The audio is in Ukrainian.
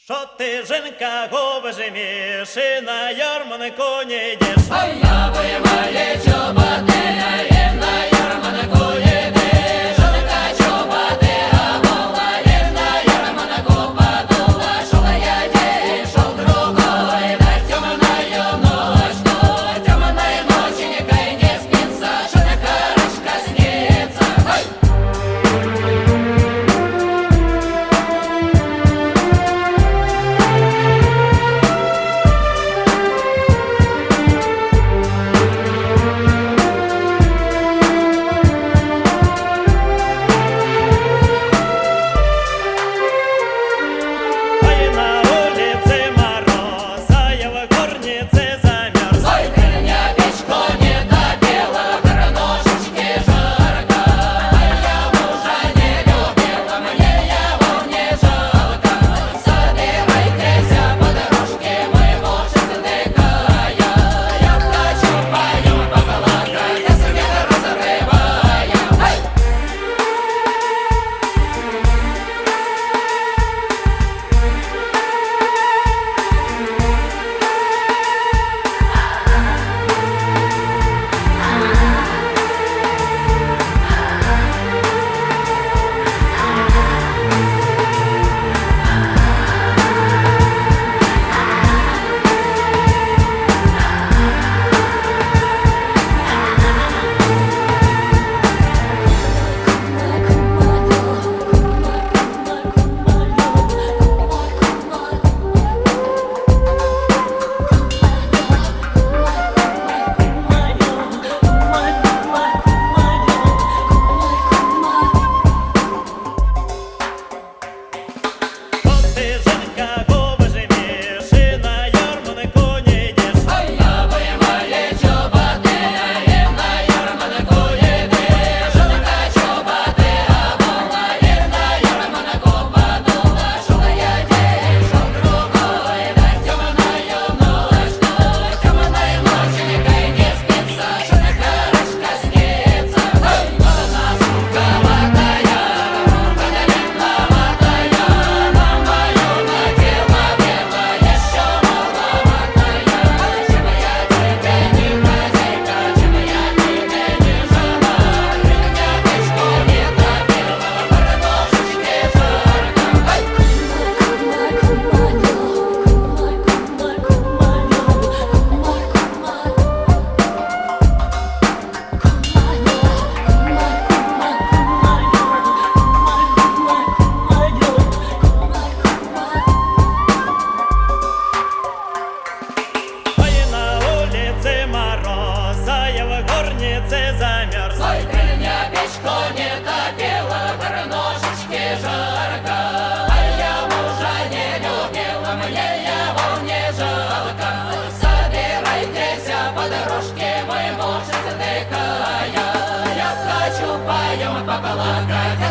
Що ти, жінка, губи жиміш і на ярмарку не йдеш? Ой, я виймаю чоботи, і на ярмарку йдеш. Жінка чоботи обула, і на ярмарку подула. Шел я день, шел другой, на темною ночь, темной ночи никай не спится, что на хорошка снится. Ой! Замерз. Ой, меня печку не топила, горношечки жарко. А я мужа не любила, мне его не жалко. Собирайтесь по дорожке, мой муж затыкая. Я хочу поем побалакать.